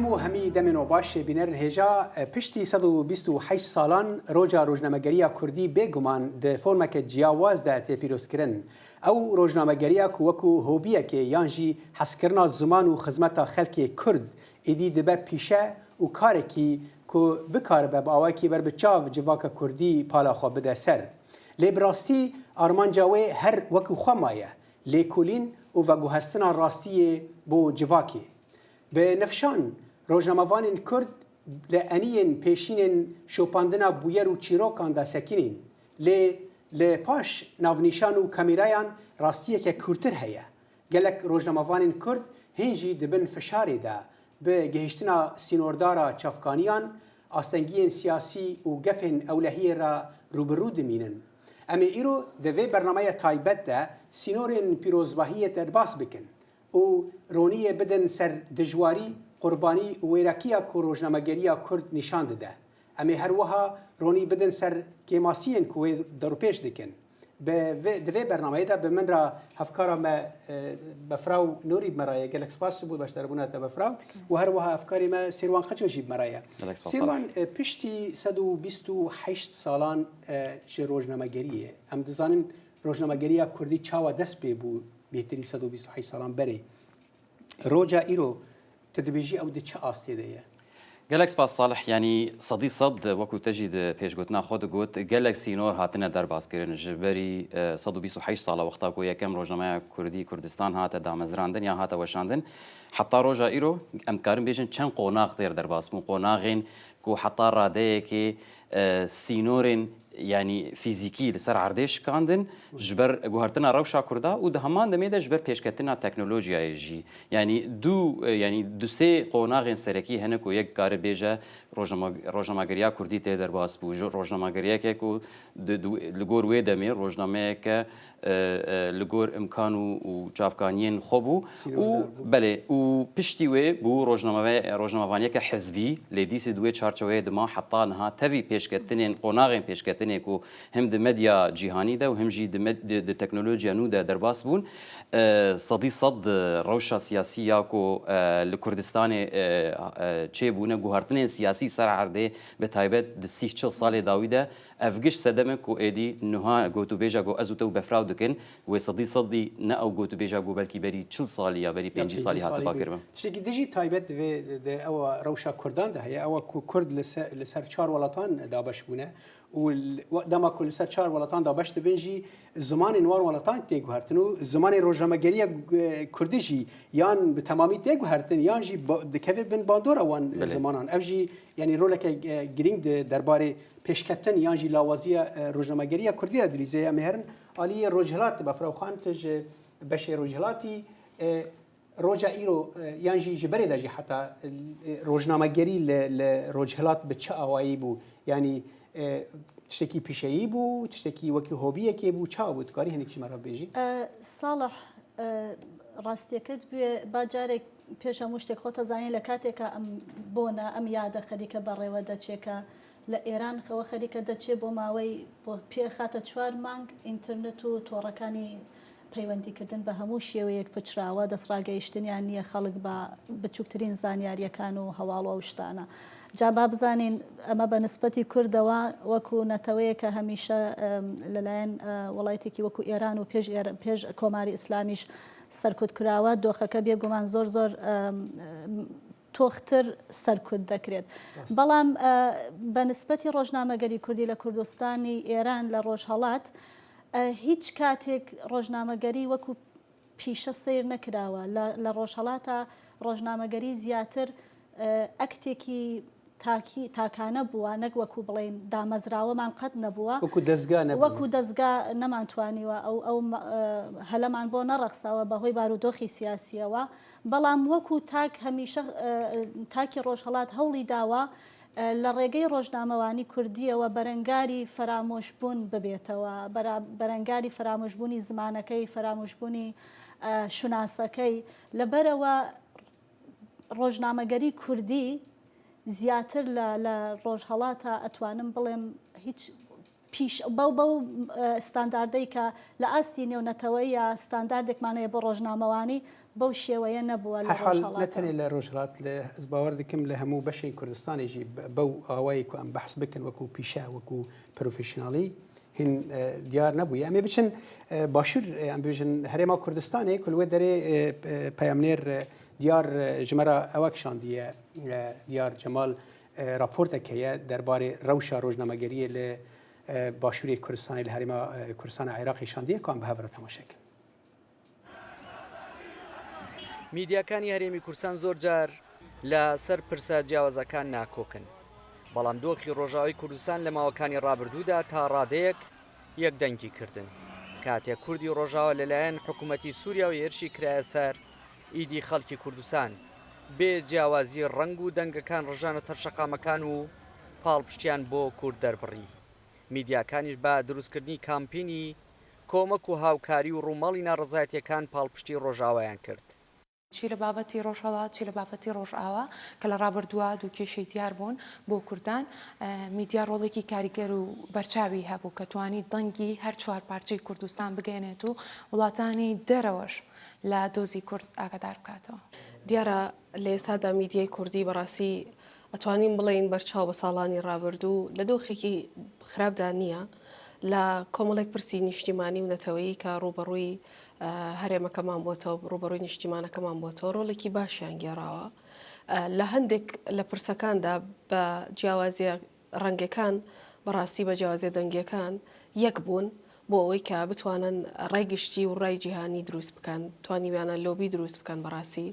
هەموو هەمی دەمێن و باش بینەر هێژا پشتی 128 ساڵان ڕۆژە ڕۆژنامەگەریە کوردی بێگومان دە فۆرمەکە جیاوازدا تێ پیرۆزکردن ئەو ڕۆژنامەگەریە وەکو هۆبیەکێ یانژی حەسکردنا زمان و خزمەتە خەلکێ کورد ئیدی دەبە پیشە و کارێکی کو بکاربە بە ئاوایکی بەر بچاو جڤاکە کوردی پالاخوا بدە سەر لێ براستی ئارمانجاوێ هەر وەکو خۆمایە لێکولین و vەگوهستنا ڕاستیە بۆ جڤاکێ به نفشان روزنامه‌وانین کرد لعنیین پیشینن شوپاندنا بویر و چیروکان دا سکینین ل پاش ناونیشان و کامیرایان راستیه که کورتر هیا گلک روزنامه‌وانین کرد هنجی دبن فشاری دا به گهشتنا سینوردارا چافکانیان آستنگیین سیاسی و گفن اولهی را روبرو دمینن اما ایرو دوی برنامه تایبت دا سینورین پیروزباهی تدباس بکن و رونیه بدن سر دجواری قربانی و ویراکیه که روزنامه‌گریه کرد نشان داده. اما هر وها رونی بدن سر کماسیین که درو پیش دکن. به دوی برنامه ده به من را افکارم بفراو نوری مرایه گلک سپاس بود باشتر بونه تا بفراو و هر وها افکاری ما سیروان قچو جیب مرایه. سیروان پشتی 128 سالان چه روزنامه‌گریه. ام دزانن روزنامه‌گریه کردی چاوا دست به بود بهتری 128 سالان بری. روجا ایرو تدبیجی او ده چه آستی دیه؟ گلکس باز صالح یعنی صدی صد وقت تجید پیش گوتنا خود گوت گلکسی نور هاتنه در باز کردن جبری 128 سال وقتا کو یکم روزنامه کردی کردستان هات دامزراندن یا هات وشاندن حتی روجا ایرو امکارم بیشن چند قناق دیر در باز مو قناقین کو حتی راده که سینورین يعني فيزيكي لسر عردش كاندن جبر جوهرتنا روشا كردا ودهمان دميدا جبر بيشكتنا تكنولوجيا يجي يعني دو سي قوناغين سركي هنكو يك كار بيجا روجنامه‌گریه كردي تدر باس بو روجنامه‌گریه كو لغور وي دمي روجنامه ك لغور امكانو و جافكانين خوبو و بله و پشتي وي بو روجنامه‌وانيه ك حزبي لديس دوي چارچوي دما حتى نها تفي بيشكتنين قوناغين بيشكتنين كو هم د ميديا جهاني ده وهم جي د تكنولوجيا نو ده درباس بون صدي صد روشا سياسيه كو لكردستان چه بونه گوهرتنين سياسي سر عرده بتايبت د 30 سال داويده افگش سدمه کو ادي نها گوتو بيجا گو ازوتو بفراو دكن و صدي نا او گوتو بيجا گو بلكي بري 40 سال يا بري 5 سال هات باكرم شتي ديجي تايبت و او روشا كردان ده هي او كرد لسر 4 ولاتان دابش بونه ودما كل سر 4 ولاتان دابش دبنجي زمان نوار ولاتان تيغ هرتنو زمان روزنامه‌گریه كردجي يان بتمامي تيغ هرتن يان جي دكوي بن باندور وان زمانان افجي يعني رولك جرينج درباري پیشکتن یانجی لاوازی روزنامه‌گریه کردی ادریزه مهرن علی روجهلات بفرو خان تج بشه روجهلاتی روجا ایرو یانجی جبری دجی حتی روزنامه‌گری ل روجهلات بچه اوایی بو یعنی تشتکی پیشه‌ای بو تشتکی وکی هوبیه که بو چا بود کاری هنیک چی مرا بیجی صالح راستیکت به باجارک پیش مشتک خود زانی لکاتک ام بونا ام یاد خریک بره و دچکا لإيران خو خەریکە دەچێت بۆ ماوەی بۆ پێ خاتە 4 مانگ ئینترنت و تۆڕەکانی پەیوەندیکردن بە هەموو شێوەیەک پچراوە دەسڕاگەیشتنیان نییە خەڵک بە بچووکترین زانیاریەکان و هەواڵە و شتانە جا با بزانین ئەمە بە نسبەتی کوردەوە وەکو نەتەوەیە کە هەمیشە لەلایەن وڵایەتێکی وەکو ئێران و پێش کۆماری ئیسلامیش سەرکوتکراوە دۆخەکە بێگومان زۆر تۆختر سەرکوت دەکرێت بەڵام بە نسبەتی ڕۆژنامەگەری کوردی لە کوردستانی ئێران لە ڕۆژهەڵات هیچ کاتێک ڕۆژنامەگەری وەکو پیشە سیر نەکراوە لە ڕۆژهەڵاتە ڕۆژنامەگەری زیاتر ئەکتێکی تاکانە بووە نەک وەکو بڵێن دامەزراوەمان قەت نەبووە وەکو دەستگا نەمانتوانیوە ئەو هەلەمان بۆ نەڕەخساوە بەهۆی بارودۆخی سیاسیەوە بەڵام وەکو تاک هەمیشە تاکی ڕۆژهەڵات هەوڵی داوە لە ڕێگەی ڕۆژنامەوانی کوردیەوە بەرەنگاری فرامۆشبوون ببێتەوە بەرەنگاری فرامۆشبوونی زمانەکەی فرامۆشبوونی شوناسەکەی لەبەرەوە ڕۆژنامەگەری کوردی زیاتر لە ڕۆژهەڵاتە ئەتوانم بڵێم هیچ پیش بەو ستانداردەی کە لە ئاستی نێونەتەوەی یا ستانداردێکمانەیە بۆ ڕۆژنامەوانی بەو شێوەیە نەبووە لە ڕۆژهەڵاتەوە. نەتەنێ لە ڕۆژهەڵات لە ئەس باوەڕ دەکەم لە هەموو بەشی کوردستانێژی بەو ئاوایی کو ئەم بەحس بکەن وەکو پیشە وەکو پرۆفیشناڵی هین دیار نەبووی ئەمێ بچن باشوور ئەم بێژن هەرێما کوردستانێ کولوێ دەرێ پەیامنێر دیار ژمەرە ئەوە کشاندیە دیار جەمال راپۆرتێکەیە دەربارەی ڕەوشە ڕۆژنامەگەریە لە باشووری کوردستانی لە هەرێما کوردستانە عێراقی شاندیە کۆم بە هەورە تەماشاکەن. میدیاکانی هەرێمی کوردستان زۆر جار لە سەر پرسە جیاوازەکان ناکۆکن، بەڵام دۆخی ڕۆژاوای کوردستان لە ماوەکانی ڕابردوودا تا ڕادەیەک یەکدەنگی کردن. کاتێک کوردی ڕۆژاوە لەلایەن حکوومەتی سووریا و هێرشی کرایە سەر ئیدی خەڵکی کوردستان بێ جیاوازی ڕنگ و دەنگەکان ڕژانە سەر شەقامەکان و پاڵپشتیان بۆ کورد دەربڕی. میدیاکانیش بە دروستکردنی کامپینی کۆمەک و هاوکاری و ڕوومەڵی ناڕزایەتیەکان پاڵپشتی ڕۆژاوایان کرد. چی لە بابەتی ڕۆژهەڵات چی لە بابەتی ڕۆژئاوا کە لە ڕابردووە دوو کێشەی دیار بوون بۆ کوردان میدیا ڕۆڵێکی کاریگەر و بەرچاوی هەبوو کە توانی دەنگی هەر چوار پارچەی کوردستان بگەێنێت و وڵاتانی دەرەوەش لە دۆزی کورد ئاگادار بکاتەوە. دیارە لە ئێستادا میدیای کوردی بەڕاستی ئەتوانین بڵێین بەرچاو بە ساڵانی ڕابردوو لە دۆخێکی خراپدا نییە لە کۆمەڵێک پرسی نیشتیمانی و نەتەوەیی کە ڕوبەڕووی هەرێمەکەمان بۆتەوە ڕوبەڕووی نیشتیمانەکەمان بۆتەوە ڕۆڵێکی باشیان گێڕاوە لە هەندێک لە پرسەکاندا بە جیاوازیە ڕەنگەکان بەڕاستی بە جیاوازیە دەنگیەکان یەک بوون بۆ ئەوەی کە بتوانن ڕێگشتی و ڕای جیهانی دروست بکەن توانیویانە لۆبی دروست بکەن. بەڕاستی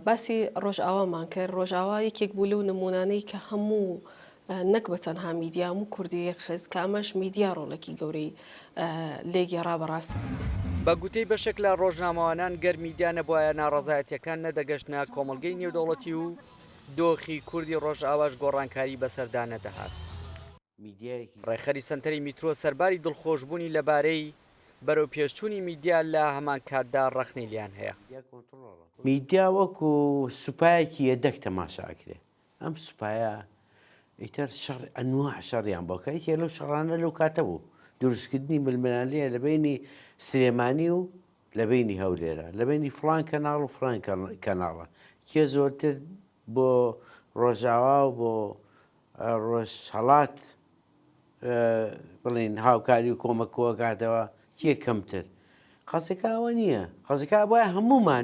باسی ڕۆژئاوامان کرد. ڕۆژئاوا یەکێک بوو لەو نمونانەی کە هەموو نەک بە تەنها میدیا و کوردی خست کە ئەمەش میدیا ڕۆڵێکی گەورەی لێگێڕا بەڕاست. بە گوتەی بەشێک لە ڕۆژنامەوانان گەر میدیا نەبووایە ناڕەزایەتیەکان نەدەگەشتە کۆمەڵگەی نێودەوڵەتی و دۆخی کوردی ڕۆژئاواش گۆڕانکاری بەسەردا نەدەهات. ڕێخەری سەنتەری میترۆ سەرباری دڵخۆشبوونی لەبارەی بەرەو پێشچوونی میدیا لە هەمان کاتدا ڕەخنەی لیان هەیە. میدیا وەکو سوپایەکی یەدەک تەماشاکرێ ئەم سوپایە ئیتر شەڕ ئەنواع شەڕیان بۆ کە یەکێ لەو شەڕانە لەو کاتە بوو دروستکردنی ململانەیە لە بینی سلێمانی و لە بینی هەولێرە لە بینی فڵان کەناڵ و فڵان کەناڵە کێ زۆرتر بۆ ڕۆژاوا و بۆ ڕۆژهەڵات بڵین هاوکاری و کۆمەکەوە کاتەوە کێ کەمتر. قەسەکە ئەوە نییە. قەسەکە بۆە هەمومان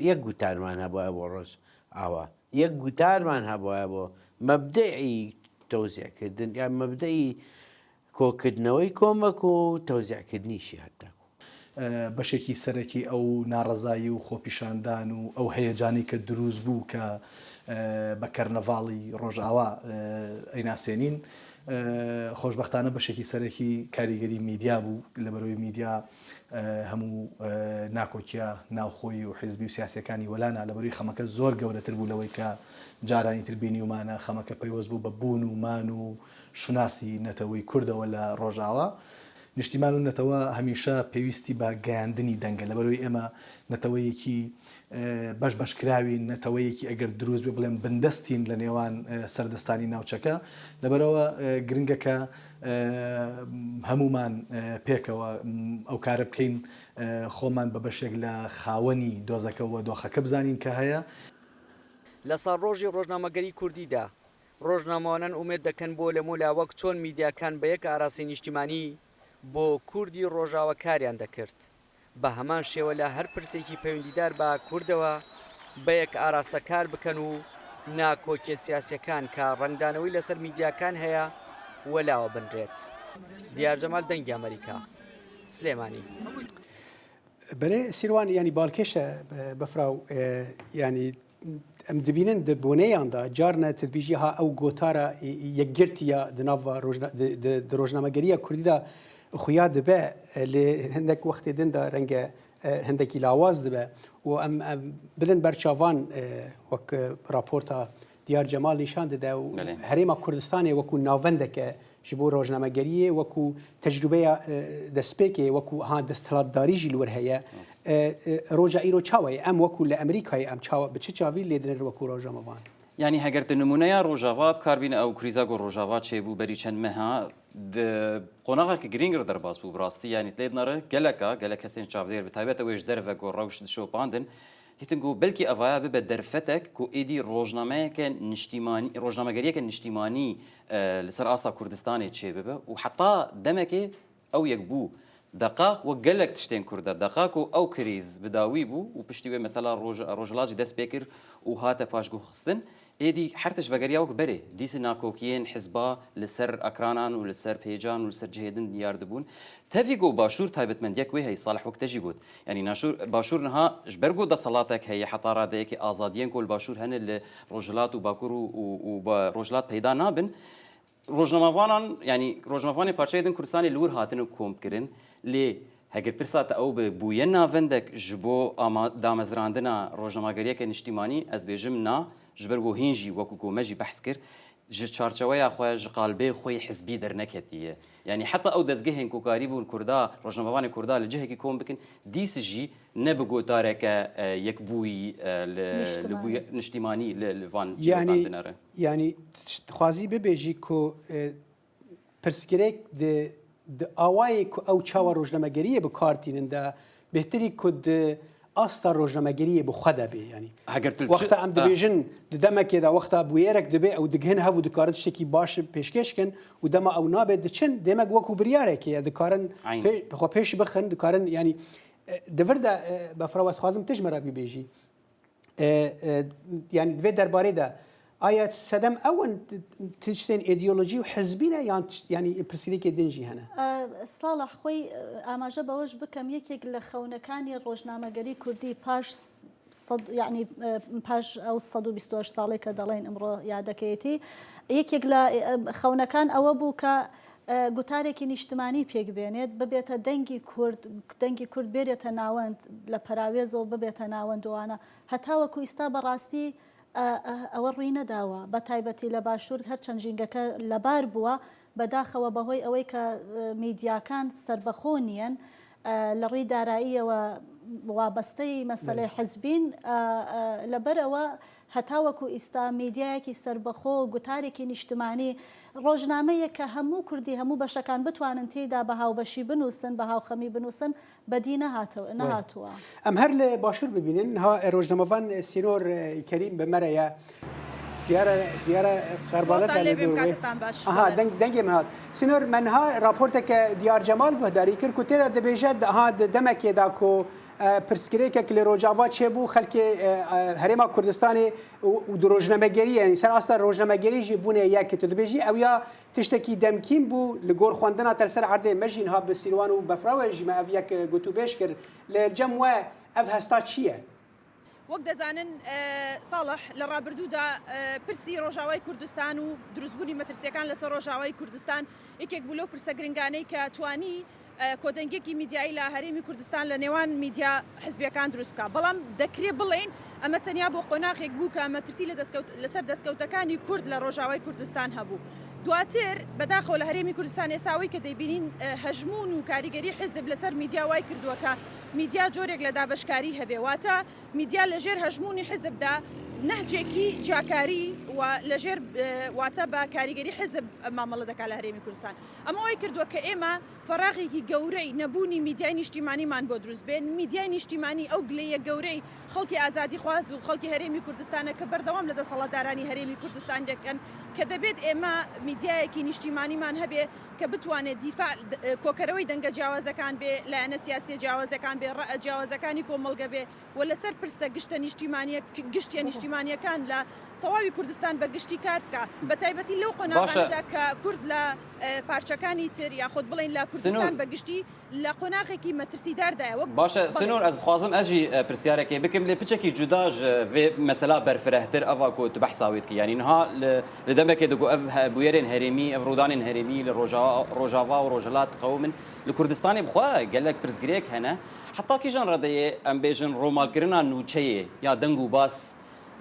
یەک گوتارمان هەبواە بۆ ڕۆژ ئاوا یەک گوتارمان هەبواە بۆ مەبدەئی تەوزیعکردن یا مەبدەئی کۆکردنەوەی کۆمەک و تەوزیعکردنیشی هەتاکو بەشێکی سەرەکی ئەو ناڕەزایی و خۆپیشاندان و ئەو هەیەجانی کە دروست بوو کە بە کەرنەڤاڵی ڕۆژئاوا ئەیناسێنین خۆشبەختانە بەشێکی سەرەکی کاریگەری میدیا بوو لەبەرەوەی میدیا هەموو ناکۆکیە ناوخۆی و حیزبی و سیاسەکانی وەلانە لەبەروی خەمەکە زۆر گەورەتر بوو لەوەی کە جارانی تربینی ومانە خەمەکە پەیوەست بوو بە بوون و مان و شناسی نەتەوەی کوردەوە لە ڕۆژئاوا. نیشتیمان و نەتەوە هەمیشە پێویستی بە گەیاندنی دەنگە لەبەرەوەی ئێمە نەتەوەیەکی بەش بەشکراوی نەتەوەیەکی ئەگەر دروست بێ بڵێن بندەستین لە نێوان سەردەستانی ناوچەکە لەبەرەوە گرنگەکە هەمومان پێکەوە ئەو کارە بکەین خۆمان بە بەشێک لە خاوەنی دۆزەکەەوە دۆخەکە بزانین کە هەیە. لە ساڵڕۆژی ڕۆژنامەگەری کوردیدا ڕۆژنامەوانان ئومێد دەکەن بۆ لە مۆلا وەک چۆن میدیاکان بە یەک ئاراسی نیشتیمانی بۆ کوردی ڕۆژاوە کاریان دەکرد بە هەمان شێوە لە هەر پرسێکی پەیوەندیدار بە کوردەوە بە یەک ئاراستە کار بکەن و ناکۆکیە سیاسیەکان کە ڕنگدانەوەی لەسەر میدیاکان هەیە وەلاوە بنرێت. دیار جەمال دەنگی ئەمریکا سلێمانی. بەێ سیروان ینی باڵکێشە بەفراو ینی ئەم دبینن بۆنەیاندا جارنە تدبیژی ها ئەو گۆتارە یەکگرتیە دناڤ ڕۆژنامەگەریە کوردیدا خویا دەبێ لێ هەندێک وەختی دندا ڕەنگە هەندێکی لاواز دەبێ و ئەم بدن بەرچاوان وەک راپۆرتە دیار جەمال نیشان دەدا و هەرێما کوردستانی وەکو ناوەندێکە ji bo rojnamegeriyê wekû tecrübeya destpêkê wekû desthilatdarî jî li wir heye roja îro çawa ye em wekû li Emerîkayê em çawa bi çi çavî lê dinir wekû roja me van يعني هەگەر نمونەیە ڕۆژاوا بکاربینە ئەو کریزا گۆ ڕۆژاوا چێبوو بەری چەند مەها قۆناغێکی گرنگر دەرباس بوو بڕاستی ینی لێت نەڕە گەلە کەسێن چاودێر بتابێت ئەوێش دەرەوە گۆ ڕەوش شۆپاندن دیتن گو بەلکی ئەڤایە ببە دەرفەتێک کو ئێدی ڕۆژنامەیەکە نیشتیمانی ڕۆژنامەگەریەکە نیشتیمانی لەسەر ئاستا کوردستانی چێ ببە و حتا دەمەکێ ئەو یەک بوو دقا و گەلک تشتێن کووردە دقاک و ئەو کریز بداوی بوو و پشتی وێ مەسەلا ڕۆژەڵاتی دەست پێ کرد و هاتە پاشگو خستن ئێدی هەرتش بەگەریاوک بەرێ دیسی ناکۆکیên حیزبا لەسەر ئەکرانان و لەسەر پێجان و لەسەر جهێدن یاردبوون تەڤی گۆ باشوور تایبەتمەندیەک وێ هەی ساڵح وەک تەژی گوت ینی باشوور نها ji ber got دەسەڵاتێک هەیە حتا ڕادەیەکی ئازادیەن کۆل باشوور هەنە لە ڕۆژهەڵات و باکوور و بە ڕۆژهەڵات پەیدا نابن ڕۆژنامەوانان ینی ڕۆژنامەوانی پارچەیەدن کوردستانی لور هاتن و کۆمکردن لێ هەگەر پرساتە ئەو بە بوویە ناوەندێک ji بۆ دامەزراندنا ڕۆژنامەگەریەکە نیشتیمانی ئەس بێژم نا ji ber got hênjî wekû gomejî behs kir ji çarçeweya xwe ji qalbê xwe hizbî derneketiye yanî heta ew dezgehên kokarî bûn Kurda rojnamevanê Kurda li cihekî kom bikin dîs jî ne bi gotareke yekbûyî niştîmanî li van dinere yanî dixwazî bibêjî ku pirsgirêk di awayê ku ew çawa rojnamegeriyê bi kartînin de bêhtirî ku di ئاستا ڕۆژنامەگەریە بۆ خوا دەبێ ینی وەختە ئەم دەبێژن دەمەکێدا وەختە بویێرێک دەبێ ئەو دگهن هەبوو دکارن شتێکی باش پێشکەشکن و دەما ئەو نابێت دچن دێمەک وەکو بریارێکەیە دکارن بخوا پێش بخن دکارن ینی دەوردا بەفراوەخوازم تژمەرا بیبێژی ینی دوێ دەربارەیدا ئایا سەدەم ئەوەن تشتێن ئیدئۆلۆژی و حزبینە یان ینی پرسیارێکی دنجی هەنە ساڵح خۆی ئاماژە بەوەش بکەم یەکێک لە خەونەکانی ڕۆژنامەگەری کوردی پاش یعنی پاش ئەو 128 ساڵێک کە دەڵێن ئەمڕۆ یادەکەیەتی یەکێک لە خەونەکان ئەوە بوو کە گوتارێکی نیشتمانی پێکبێنێت ببێتە دەنگی کورد بێرێتە ناوەند لە پەراوێزەوە ببێتە ناوەندوانە هەتاوەکو ئیستا بەڕاستی ئەوە ڕووی نەداوە بە تایبەتی لە باشوور هەرچەند ژینگەکە لەبار بووە بەداخەوە بەهۆی ئەوەی کە میدیاکان سربەخۆ نیەن لە ڕووی داراییەوە وابەستەی مەسەلەی حزبین لەبەرەوە هەتاوەکو ئیستا میدیایەکی سربەخۆ گوتارێکی نیشتمانی ڕۆژنامەیە کە هەموو کوردی هەموو بەشەکان بتوانن تێدا بە هاوبەشی بنووسن بە هاوخەمی بنووسن بەدی نەهاتووە ئەم هەر لە باشوور ببینن ڕۆژنامەوان سینۆر کەریم بەمەرەیە دیارە خەرباڵەتە دەنگێ مەهات سینۆر منها راپۆرتێکە دیار جەمال گوهداری کرد و تێدا دەبێژێت دەمەکێدا کۆ پرسکرێکێک لە ڕۆژاوا چێبوو خەلکی هەرێما کوردستانی و ڕۆژنامەگەری ینی سەر ئاستا ڕۆژنامەگەریژی بوونێ یەکێت و دەبێژی ئەویا تشتێکی دەمکین بوو لە گۆڕ خواندنا تەرسەر عەردێ مەژینها بە سیروان و بەفراوەژی مە ئەڤ یەک گوتوبێژ کرد لە جەم وە ئەڤ هەستا چییە؟ وەک دەزانن ساڵح لە ڕابردوودا پرسی ڕۆژاوای کوردستان و دروستبوونی مەترسیەکان لەسەر ڕۆژاوای کوردستان یەکێک بوو لەو پرسە گرنگانەی کە توانی کۆدەنگێکی میدیایی لە هەرێمی کوردستان لە نێوان میدیا حزبیەکان دروست بکە بەڵام دەکرێت بڵێن ئەمە تەنیا بۆ قۆناغێک بوو کە مەترسی لەسەر دەستکەوتەکانی کورد لە ڕۆژاوای کوردستان هەبوو دواتر بەداخەوە لە هەرێمی کوردستان ئێستاوەی کە دەیبینین هەژمون و کاریگەری حزب لەسەر میدیا وای کردووە کە میدیا جۆرێک لە دابشکاری هەبێ واتە میدیا لەژێر هەژمونی حزبدا نهجێکی جاکاری و لەژێر واتە بە کاریگەری حزب مامەڵە دەکات لە هەرێمی کوردستان ئەمە وای کردووە کە ئێمە فەراغێکی گەورەی نەبوونی میدیای نیشتیمانیمان بۆ دروست بێن میدیای نیشتیمانی ئەو گلەیە گەورەی خەڵکی ئازادی خواز و خەڵکی هەرێمی کوردستانە کە بەردەوام لە دەسەڵاتدارانی هەرێمی کوردستان دەکەن کە دەبێت ئێمە میدیایەکی نیشتیمانیمان هەبێ کە بتوانێت دیفاع کۆکەرەوەی دەنگە جیاوازەکان بێ لایەنە سیاسی جیاوازەکان بێ ڕە جیاوازەکانی کۆمەڵگە بێ و لەسەر پرسە گشتە گشتیە نیشتیمانیەکان لە تەواوی کوردستان بە گشتی کار بکە بە تایبەتی لەو قۆناغانەدا کە کورد لە پارچەکانی تر یاخۆت بڵێن لە کوردستان بە گشتی لە قۆناغێکی مەترسیداردایە وەک باشە سنوور ئەس خوازم ئەژی پرسیارێکی بکەم لێ پچێکی جوداژ vê mesela berfirehtir eva ku tu behsawêt kî yanî niha li demekê digot ev bûyerên herêmî ev rodanên herêmî li Rojava û Rojhilat qewmin li Kurdistanê bixwe gelek pirsgirêk hene heta kîjan redeyê em bêjin romalkirina nûçeyê ya deng û bas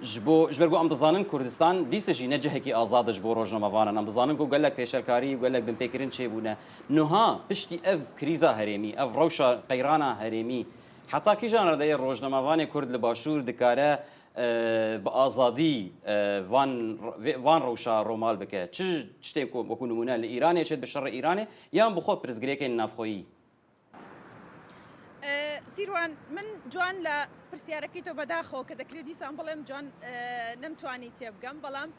ji ber ku em dizanin Kurdistan dîse jî ne cihekî azad ji bo rojnamavanan em dizanin ku gelek pêşerkarî û gelek binpêkirin çêbûne niha piştî ev krîza herêmî ev rewşa qeyrana herêmî heta kîjan redeyê rojnamavanê Kurd li başûr dikare بآزادی وان روشا رومال بکه چه تشتین کو بکو نمونه لإيران شد بشر إيران یان بخو پرزگریک نافخویی سیروان من جوان لە پرسیارەکەی تۆ بەداخەوە کە دەکرێت دیسان بڵێم جوان نەمتوانی تێبگەم بەڵام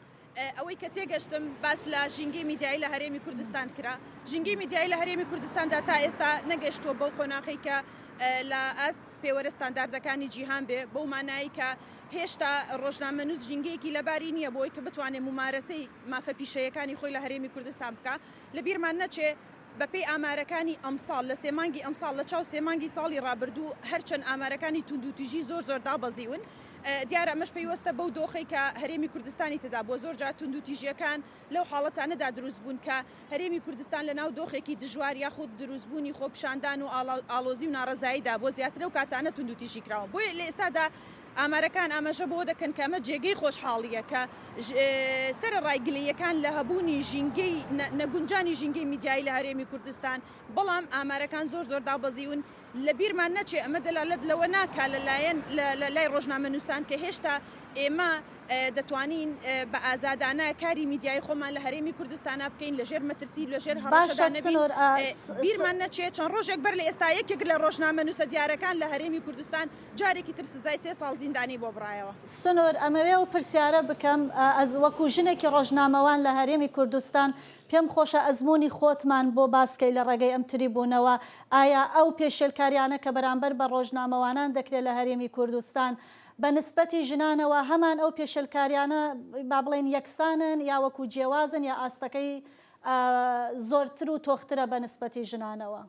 ئەوەی کە تێگەشتم باس لە ژینگەی میدیایی لە هەرێمی کوردستان کرا ژینگەی میدیایی لە هەرێمی کوردستاندا تا ئێستا نەگەشتووە بەو خۆناغی کە لە ئەست پێوەرە ستانداردەکانی جیهان بێ بەو مانایی کە هێشتا ڕۆژنامەنووس ژینگەیەکی لەباری نییە بۆی کە بتوانێت ممارەسەی مافە پیشەیەکانی خۆی لە هەرێمی کوردستان بکە لە بیرمان نەچێ بەپێی ئامارەکانی ئەمساڵ لە سێمانگی ئەمساڵ لە چاو سێمانگی ساڵی ڕابردوو هەرچەند ئامارەکانی توندوتیژی زۆر دابەزیون دیارە ئەمەش پێیوەستە بەو دۆخەی کە هەرێمی کوردستانی تێدا بۆ زۆر جار توندوتیژیەکان لەو حاڵەتانەدا دروست بوون کە هەرێمی کوردستان لە ناو دۆخێکی دژوار یاخود دروستبوونی خۆپشاندان و ئالۆزی و ناڕزاییدا بۆ زیاترە و کاتانە توندوتیژی کراوە بۆیە لە ئێستادا ئامارەکان ئاماژە بۆ دەکەن کە ئەمە جێگەی خۆشحاڵیە کە سرە ڕایگلەیەکان لە هەبوونی ژینگەی نەگونجانی ژینگەی میدیایی لە هەرێمی کوردستان بەڵام ئامارەکان زۆر دابەزیون لە بیرمان نەچێ ئەمە دەلالەت لەوە ناکا لەلایەن لە لای ڕۆژنامەنووسان کە هێشتا ئێمە دەتوانین بە ئازادانە کاری میدیای خۆمان لە هەرێمی کوردستانە بکەین لەژێر مەترسی لەژێر هەڕەشەدا نەبین بیرمان نەچێت چەند ڕۆژێک بەر لە ئێستا یەکێک لە ڕۆژنامەنووسە دیارەکان لە هەرێمی کوردستان جارێکی تر سزای 3 ساڵ زیندانی بۆ بڕایەوە سنوور ئەمەوێ و پرسیارە بکەم وەکو ژنێکی ڕۆژنامەوان لە هەرێمی کوردستان پێم خۆشە ئەزمموی خۆتمان بۆ باسکەی لە ڕێگەی ئەم تریبوونەوە ئایا ئەو پێشێلکاریانە کە بەرامبەر بە ڕۆژنامەوانان دەکرێت لە هەرێمی کوردستان بە نسبەتی ژنانەوە هەمان ئەو پێشێلکاریانە با بڵێن یەکسانن یا وەکو جیێوازن یا ئاستەکەی زۆرتر و تۆخترە بە نسبەتی ژنانەوە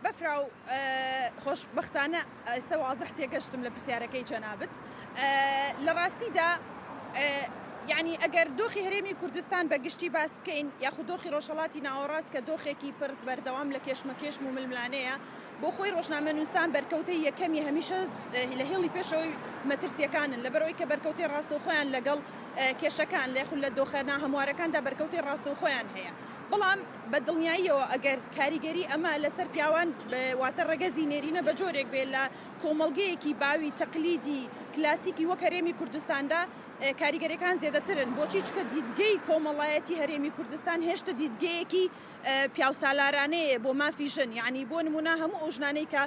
بەفراو خۆشبەختانە ئێستا وازەح تێگەشتم لە پرسیارەکەی جەنابەت لە ڕاستیدا یعنی ئەگەر دۆخی هەرێمی کوردستان بە گشتی باس بکەین یاخود دۆخی ڕۆژهەڵاتی ناوەڕاست کە دۆخێکی پر بەردەوام لە کێشمەکێشم و ململانەیە بۆ خۆی ڕۆژنامەنووسان بەرکەوتەی یەکەمی هەمیشە لە هێڵی پێشەوەی مەترسیەکانن لەبەرەوەی کە بەرکەوتەی ڕاستەوخۆیان لەگەڵ کێشەکان لێخود لە دۆخە ناهەموارەکاندا بەرکەوتەی ڕاستەوخۆیان هەیە بەڵام بە دڵنیاییەوە ئەگەر کاریگەری ئەمە لەسەر پیاوان واتە ڕەگەزی نێرینە بە جۆرێک بێت لە کۆمەڵگەیەکی باوی تەقلیدی کلاسیکی وەک هەرێمی کوردستاندا کاریگەریەکان زیادەترن بۆچی چکە دیدگەی کۆمەڵایەتی هەرێمی کوردستان هێشتا دیدگەیەکی پیاوسالارانەیە بۆ مافی ژن یعنی بۆ نمونە هەموو ئەو ژنانەی کە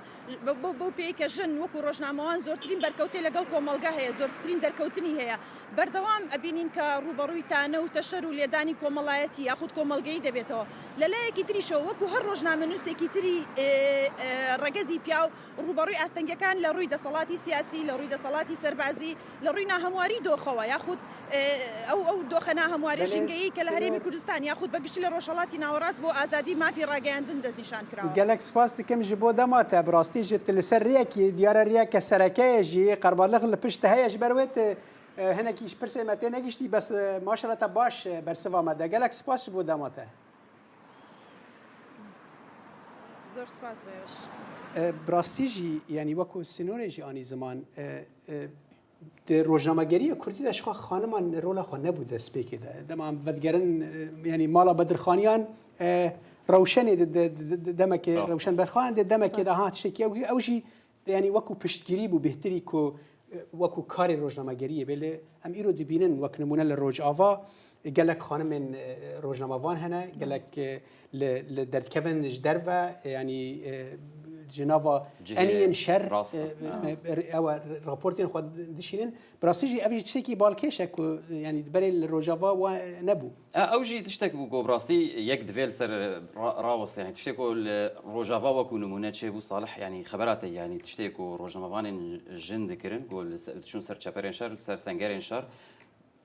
بۆ پێی کە ژن وەکو ڕۆژنامەوان زۆرترین بەرکەوتێ لەگەڵ کۆمەلگا هەیە زۆرترین دەرکەوتنی هەیە بەردەوام ئەبینین کە ڕوبەڕووی تانە و تەشەر و لێدانی کۆمەڵایەتی یاخود کۆمەلگەی دەبێتەوە لەلایەکی تریشەوە وەکو هەر ڕۆژنامەنووسێکی تری ڕەگەزی پیاو ڕوبەڕووی ئاستەنگەکان لە ڕووی دەسەڵاتی سیاسی لە ڕووی دەسەڵاتی سەربازی لە ڕووی ناهەمواری دۆخەوە یاخود ئەو دۆخە ناهەمواری ژینگەیی کە لە هەرێمی کوردستان یاخود بەگشتی لە ڕۆژهەڵاتی ناوەڕاست بۆ ئازادی مافی ڕاگەیاندن دەستنیشان کراوە گەلک سپاس دکەم ji بۆ دەماتە بڕاستیژت لەسەر ڕێکی دیارە ڕێکە سەرەکەیەژی قەربالغ لە پشت هەیەش بەروێت هەنێکیش پرسێمە تێ نەگەشتی بەس ماشەڵەتە باش بەرسەوامەدە گەلک سپاس بۆ دەماتە زۆر سپاس بەش براستیژی ینی وەکو سنۆرێژی ئانی زمان ڕۆژنامەگەریە کوردی دەشخوا خانمان ڕۆڵە خۆ نەبوو دەستپێکێدا دەمان vەدگەرن ینی ماڵە بەدرخانیان ڕەوشەنێ دەمەکێ ڕەوشەن بەرخوان دەمەکێدا هات شتێکی ئەوژی ینی وەکو پشتگیری بوو بهتری وەکو کاری ڕۆژنامەگەریە بێ ئەم ئیرۆ دەبینن وەک نمونە لە ڕۆژئاوا gelek xanimên rojnamavan hene gelek li derdkevin ji derve yanî ji nava eniyên şer ew raportên xwe dişînin birastî jî ev jî tiştekî balkêş e ku yanî berê li rojava we nebû ew jî tiştek bû ku birastî yek divê li ser rawest yani tiştek ku li rojava weku nimûne çêbû salih yanî xebera te yanî tiştek ku rojnamavanên jin dikirin ku çûn ser çeperên şer li ser sengerên şer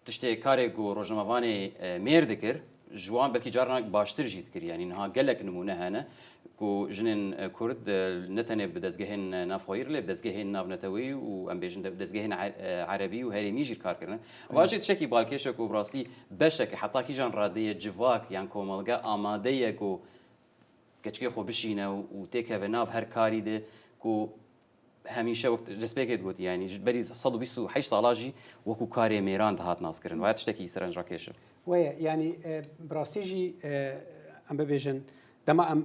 tiştê karê ku rojnamavanê mêr dikir ji wan belkî caranek baştir jî dikir yanî niha gelek nimûne hene ku jinên Kurd ne tenê bi dezgehên navxwayî lê bi dezgehên navnetewî û em bêjin bi dezgehên erebî û herêmî jî kar kirin. Va jî tişekî balkêş e ku birastî beşek heta kîjan radeyê civak yan komelge amade ye ku keçikê xwe bişîne û têkeve nav her karî de ku هەمیشە دەستپێکێت گوت ینی بەری 128 ساڵا ژی وەکو کارێ mêran دەهات ناسکردن وایە تشتێکی سەرنجڕاکێشە وەیە ینی بڕاستیژی ئەم ببێژن دەما ئەم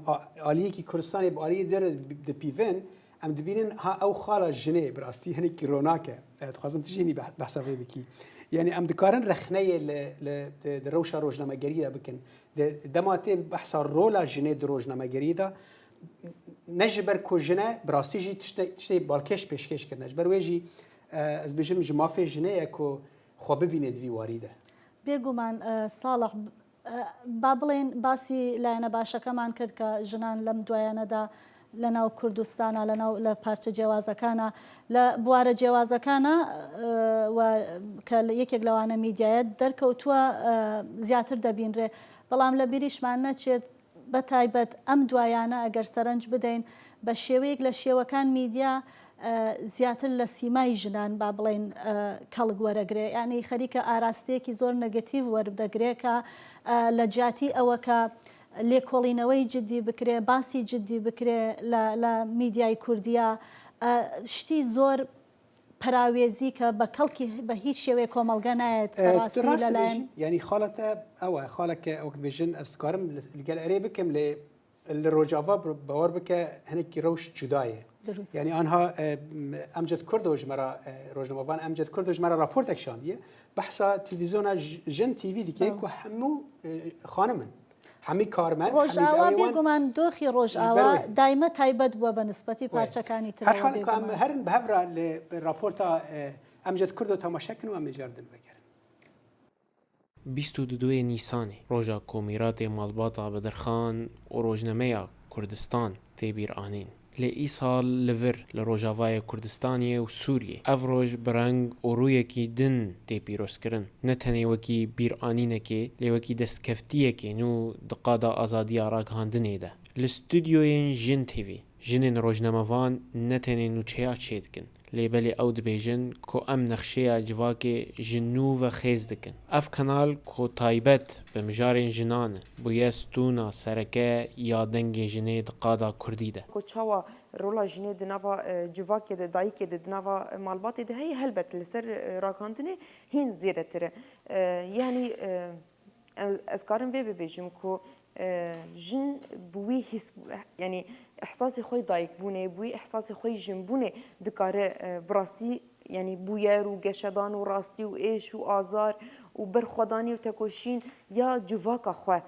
ئالیەکی کوردستانی بە ئالیە دەرە دەپیڤن ام دبینن ها او خاله جنه براستی هنی کی روناکه تخوازم تجيني بحث في بکی يعني ام دكارن رخنيه ل روشا روزنامه‌گری بکن دماته بحث رولا جنه روزنامه‌گری دا نجبر کو جنه براستی جی تشتی بالکش پیشکش کرد نجبر ویجی از بجم جمافه جنه کو خو ببینید وی واریده بێگومان ساڵح با بڵێن باسی لایەنە باشەکەمان کرد کە ژنان لەم دوایانەدا لە ناو کوردستانە لە پارچە جیاوازەکانە لە بوارە جیاوازەکانە کە یەکێک لەوانە میدیایەت دەرکەوتووە زیاتر دەبینرێ بەڵام لە بیریشمان نەچێت بە تایبەت ئەم دوایانە ئەگەر سەرنج بدەین بە شێوەیەک لە شێوەکان میدیا زیاتر لە سیمای ژنان با بڵێن کەڵک وەرەگرێ ینی خەریکە ئاراستەیەکی زۆر نەگەتیڤ وەردەگرێت کە لە جیاتی ئەوە کە لێکۆڵینەوەی جددی بکرێ باسی جددی بکرێ لە میدیای کوردیا شتی زۆر پراوێزی کە بە کەڵکی بە هیچ شێوەیە کۆمەڵگە نایەت ڕاستی لەلایەن ینی خاڵەتە ئەوە خاڵێکە ئەوەک بێژن ئەستکارم لەگەل ئەرێ بکەم لێ الروجافا باور بك هنك روش جدايه يعني انها امجد كردوج مرا روجنامه‌وان امجد كردوج مرا راپورتك شانديه بحثا تلفزيون جن تي في ديكيك وهمو خانمن همي كارمن روجاوا بيگومان دوخي روجاوا دائما تايبد بو بنسبتي پارچكاني تر هر بهفرا لراپورتا امجد كردو تماشاكن و امجاردن بگرن 22 نیسانی روژا کومیرات مالباتا بدرخان و روزنامه کردستان تبیر آنین لی سال لور لروجاوای کردستانی و سوریه افروج برنگ و روی کی دن تبیروس کرن نتنی وکی بیر آنینه که لی وکی دست کفتیه که نو دقادا آزادی آراگ هاندنه ده لستودیوین جن تیوی جنین روزنامه‌وان نتنی نوچیا چید کن لیبلی او دبیجن کو ام نقشه جواک جنو و خیز دکن اف کانال کو تایبت بمجارین جنان بویستونا سرکه یا دنگ جنه دقادا کردی ده کو چاوا رولا جنه دناوا جواک ده دایک ده دناوا مالبات ده هی هلبت لسر راکاندنه هین زیره تره یعنی اسکارم ببیجم کو جن بوی حس يعني احساسي خوي ضايق بوني بوي احساسي خوي جنبوني دكاره براستي يعني بوير وقشدان وراستي وايش وازار وبرخداني وتكوشين يا جواكا خو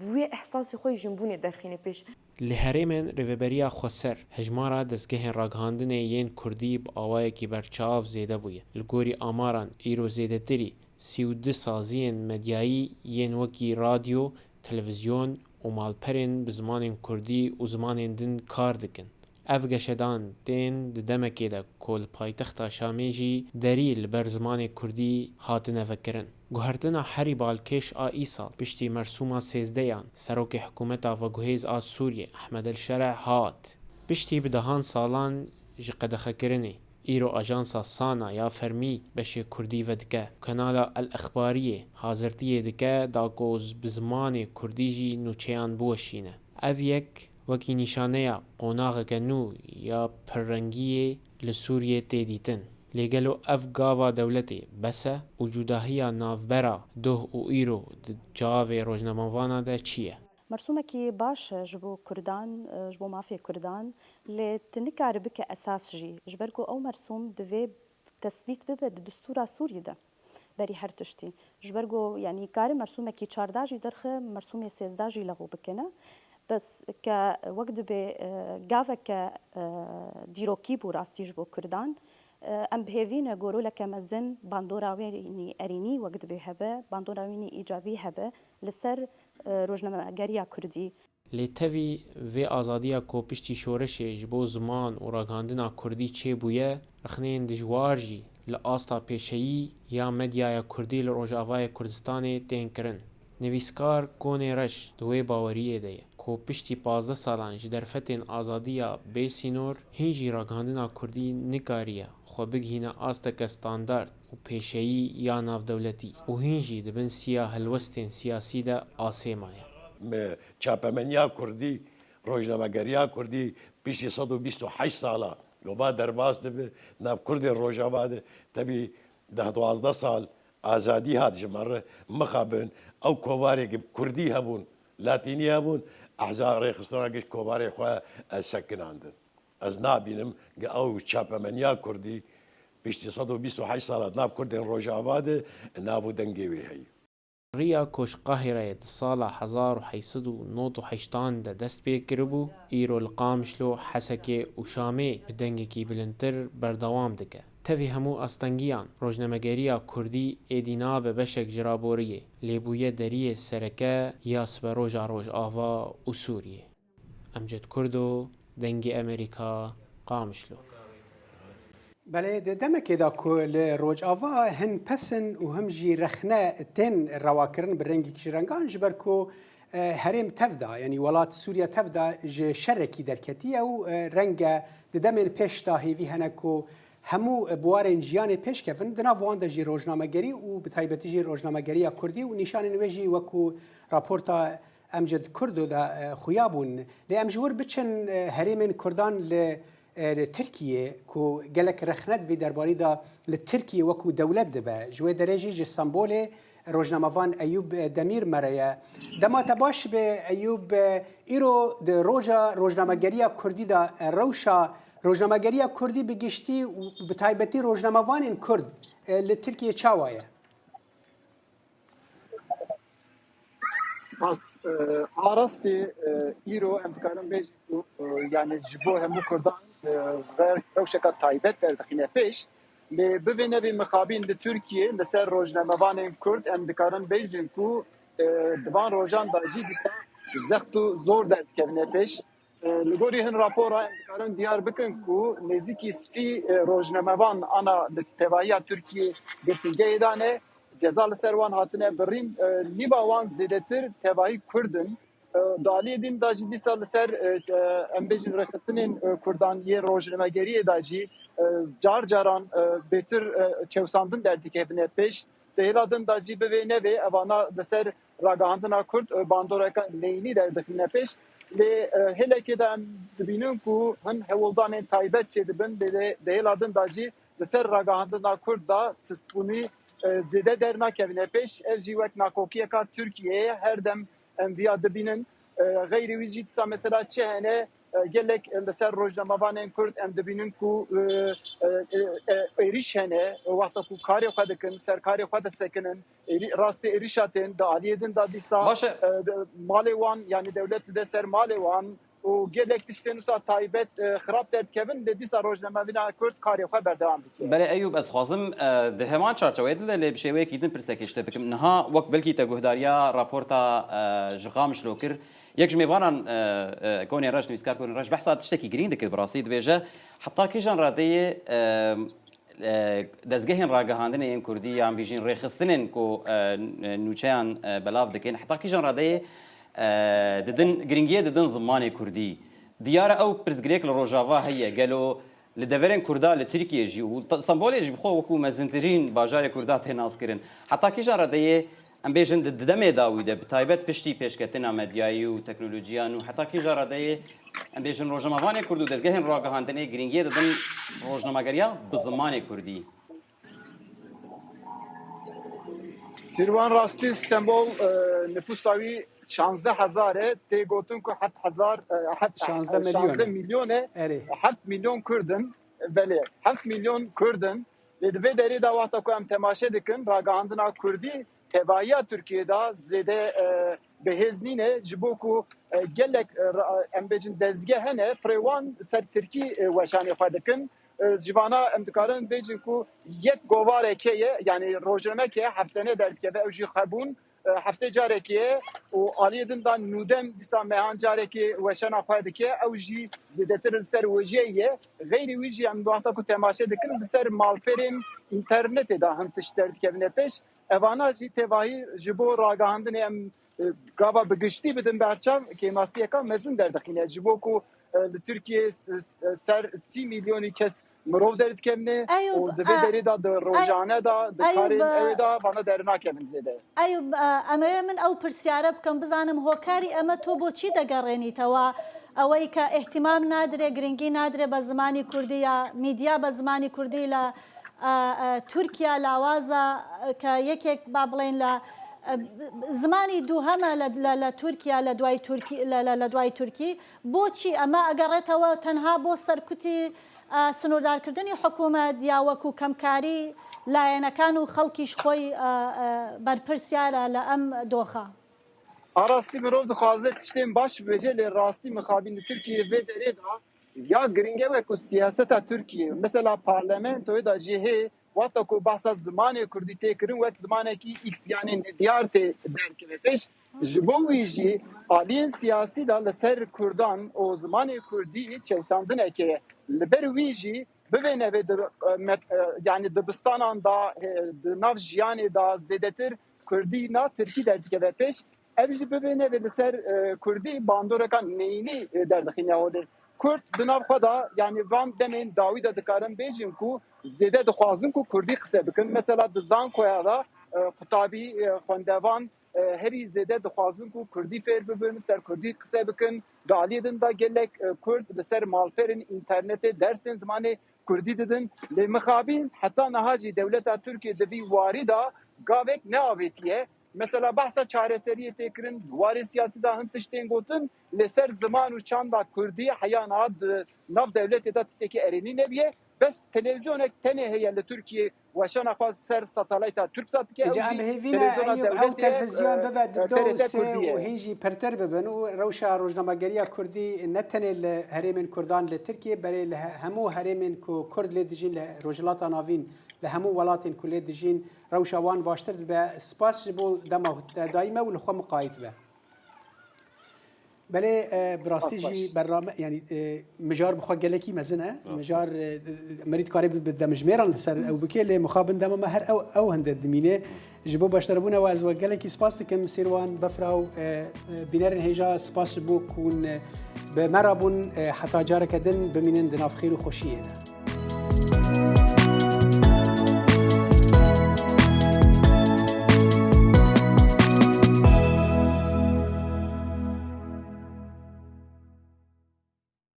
بوی احساسی خوی جنبونه درخینه پیش لهرمن ریوبریا خسر هجمارا دستگاه راگهاندن یین کردی با آوای کی برچاف زیده بویه لگوری آماران ایرو زیده تری 32 سازین مدیایی یین وکی رادیو تلویزیون و مالپرین بزمان کردی و زمان دن کار دکن اف گشدان دین دمکی دا کل پایتخت شامیجی دریل بر زمان کردی هاتنه فکرن گوهرتنا حری بالکش ایسال پشتی مرسوما سیزدیان سروک حکومت و گوهیز سوریه احمد الشرع هات پشتی بدهان سالان جقدخه کرنی ایرو اجانسا سانا یا فرمی بشه کردی ودکه کانالا الاخباریه حاضرتیه دکه دا کوز بزمان کردی جی نوچیان بوشینه او یک وکی نشانه قوناغ کنو یا پررنگیه لسوریه تیدیتن لگلو اف گاوا دولتی بسه وجودهیا نافبرا دوه و ایرو جاوه روزنامه‌وانا ده چیه؟ مرسومکی باش جبو کردان جبو مافی کردان لتنکار بک اساس جی جبرکو او مرسوم دوی تثبیت ببه دستور سوری ده بری هر تشتی جبرکو یعنی کار مرسومکی 14 جی درخه مرسوم 13 جی لغو بکنه بس که وقت به گاوه که دیروکی بو راستی جبو کردان ام بهوینه گورو لکه مزن باندوراوینی ارینی وقت به هبه باندوراوینی ایجابی هبه لسر روزنامه‌گری کردی لیتوی و آزادیا کو پشتی شورش جبو زمان و راگاندنا کردی چه بویه رخنین دجوارجی لآستا پیشهی یا مدیای کردی لروجاوای کردستان تین کرن نویسکار کونه رش دوی باوریه ده کو پشتی 15 سالان جدرفتین آزادیا بیسینور هنجی راگاندنا کردی نکاریه خو بگهینه آستک استاندارد و پیشهی یا ناف دولتی و هنجی دبن سیا هلوستین سیاسی ده آسیمایه چاپمنیا کردی روزنامه‌گری کردی پیش 128 ساله گوبا درباس دبه ناف کردی روزاوا تبی 12 سال آزادی هات جمره مخابن او کوباری که کردی هبون لاتینی هبون احزاب رخصتانگش کوباری خو سکناندن ئەس نابینم ئەو چاپەمەنیا کوردی پشتی 128 ساڵات ناو کوردێن ڕۆژاوادە نابوو دەنگێوێ هەیە ڕیا کۆشقاهێرەیە ساڵە 1970 دەست پێ کردبوو ئیرۆ قامشلۆ حەسەکێ و شامێ بدەنگێکی بلندتر بەردەوام دکە تەوی هەموو ئەستەنگیان ڕۆژنەمەگەریە کوردی ئێدینا بە بەشێک ژرابۆریە لێبوویە دەریە سەرەکە یاس بە ڕۆژا ڕۆژئاوا و سووریە ئەمجد کوردۆ دەنگی ئەمریکا قامشلۆ بله دمکێدا کو لە ڕۆژئاوا هەن پەسن و هەمژی رەخنە تێن ڕاواکردن بە ڕەنگێکی ڕەنگان ji ber ku herêm tevda yanî welat Sûriya tevda ji şerekî derketiye û renge di demên pêş da hêvî hene ku hemû buwarên jiyanê pêşkevin di nav wan de jî rojnamegerî û bi taybetî jî rojnamegeriya Kurdî û nîşanên wê jî wekû raporta Emcid Kurdo da xuya bûn lê em ji wir biçin herêmên Kurdan li Tirkiye ku gelek rexnet vê derbarî da li Tirkiye wekû dewlet dibe ji wê derê jî ji Stenbolê rojnamevan Eyûb Demîr mereye dema te baş be Eyûb îro di roja rojnamegeriya Kurdî da rewşa rojnamegeriya Kurdî bi giştî û bi taybetî rojnamevanên Kurd li Tirkiye çawa ye Spas arastê îro em dikarin bêjin ku yani ji bo hemû Kurdan rewşeka taybet derdixîne pêş lê bivê nevê mixabîn li Tirkiye li ser rojnamevanên Kurd em dikarin bêjin ku di van rojan da jî dîsa zext û zor derdikevine pêş li gorî hin rapora em dikarin diyar bikin ku nêzîkî 30 rojnamevan ana li tevahiya Tirkiye girtîgehê dane ceza li ser wan hatine birîn nîva wan zêdetir tevahî Kurdin daliyê din da jî dîsa li ser em bêjin rexistinên Kurdaniyê rojnamegeriyê da jî car caran bêtir çewsandin derdikevine pêş têla din da jî bivê nevê evana li ser ragihandina Kurd bandoreka leynî derdixîne pêş lê hêlekê de em dibînin ku hin hewildanên taybet çêdibin lê dêla din da jî li ser ragihandina Kurd da sistbûnî zêde dernakevine pêş ev jî wek nakokiyeka Tirkiyeyê her dem em viya dibînin xeyrî wî jî dîsa mesela çi hene gelek li ser rojnamevanên Kurd em dibînin ku êrîş hene wexta ku karê xwe dikin serkarê xwe disekinin rastê êrîşa tên di aliyê din da dîsa malê wan yanî dewlet dide ser malê wan û gelek tiştên wisa taybet xirab derdikevin lê dîsa rojnamevîna Kurd karê xwe berdewam dike. Belê Eyûb ez dixwazim di heman çarçeweyê de lê bi şêweyekî din pirsekê ji te bikim niha wek belkî te guhdariya raporta ji Qamişlo kir yek ji mêvanan konên reş nivîskar konên reş behsa tiştekî girîng dikir bi rastî dibêje heta kîjan radeyê dezgehên ragihandinê yên Kurdî yan bîjîn rêxistinên ku nûçeyan belav dikin heta kîjan radeyê didin giringiye didin zimanê Kurdî diyara ew pirsgirêk li Rojava heye gelo li deverên Kurda li Tirkiye jî û Stenbolê jî bixwe wekû mezintirîn bajarê Kurda tê nazkirin heta kîjan radeyê em bêjin di demê da wî de bi taybet piştî pêşketina medyayî û teknolojiyan û heta kîjan radeyê em bêjin rojnamevanê Kurd û dezgehên ragihandinê giringiye didin rojnamegeriya bi zimanê Kurdî Sîrvan rastî Stenbol nüfusa wî 16,000 tê gotin ku 16 milyonê 7 milyon Kurdin belê 7 milyon Kurdin lê di vê derê da wexta ku em temaşe dikin ragihandina Kurdî tevahiya Tirkiyeyê da zêde bihêz nîne ji bo ku gelek em bêjin dezgeh hene pirê wan ser Tirkî weşanê xwe dikin civana em dikarin bêjin ku yek govareke ye yanî rojnameke heftene derdikeve ew jî xebûn heftê carekê ye û aliyê din da nûdem dîsa mehan carekê weşana xwe dike ew jî zêdetir li ser wêjeyê ye xeyrî wî jî em wexta ku temaşe dikin li ser malperên înternetê da hin tişt derdikevine pêş evana jî tevahî ji bo ragihandinê em gava bi giştî bidin berçav kêmasiyeka mezin derdixîne ji bo ku li Tirkiye ser 30 milyonî kes mirov derdikevne û di vê derê da di rojane da di karên evê da vana dernakevin zêde. Eyûb em min ew pirsyare bikim bizanim hokarî eme to boçî degerênîtewa ئەوەی کە احتیمام نادرێ گرنگی نادرێ بە زمانی کوردی یا میدیا بە زمانی کوردی لە تورکیا لاوازە کە یەکێک با بڵێن لە زمانی دووهەمە لە تورکیا لە دوای تورکی بۆچی ئەمە ئەگەڕێتەوە تەنها بۆ سەرکوتی سنووردارکردنی حکوومەت یا وەکو کەمکاری لایەنەکان و خەڵکیش خۆی بەرپرسیارە لە ئەم دۆخە. ئاراستی مرۆڤ دixwaze tiştên baş bêje lê rastî mixabîn li Tirkiyeyê vê derê da ya giringe wek siyaseta Tirkiye mesela parlamentoyê da jî hê wata ku behsa zimanê Kurdî tê kirin wek zimanekî X yanê diyar tê derkeve pêş ji bo wî jî aliyên siyasî da li ser Kurdan û zimanê Kurdî çewsandineke ye li ber wî jî bivêne vê yani dibistanan da di nav jiyanê da zêdetir Kurdî na Tirkî derdikeve pêş ev jî bibêne vê li ser Kurdî bandorekan neyînî derdixîne Hodê. Kurd di nav xwe da yani van demên dawî de dikarin bêjin ku zêde dixwazin ku Kurdî qise bikin. Mesela di Zankoya da qutabî xwendevan herî zêde dixwazin ku Kurdî fêr bibin, ser Kurdî qise bikin. Di aliyê din da gelek Kurd li ser malferên înternetê dersên zimanê Kurdî didin. Lê mixabîn heta niha jî dewleta Tirkiye di vî warî da gavek neavêtiye. Mesela bahsa çareseriyê tê kirin, warê siyasî da hin tiştên gotin li ser ziman û çanda Kurdî heya niha di nav dewletê da tiştekî erênî nebiye. Bes televizyonek tenê heye li Tirkiye weşana xwe ser satelayta Türksat dike. Em hêvîne ew televizyon bibe di do sê û hîn jî pirtir bibin û rewşa rojnamegeriya Kurdî ne tenê li herêmên Kurdan li Tirkiye berê li hemû herêmên ku Kurd lê dijîn li rojhilata navîn li hemû welatên ku lê dijîn rewşa wan baştir dibe. Spas ji bo dema dayî me û li xwe miqayît be. Belê bi rastî jî berame yani mijar bixwe gelekî mezin e. Mijar merî dikarê bi demijmêran li ser ew bike lê mixabin dema me her ew hinde dimîne. Ji bo beşdarebûna we ez we gelekî spas dikim Sêrwan Befra û bînerên hêja spas ji bo ku bi me rabûn heta careke din bimînin di nav xêr û xweşiyê de.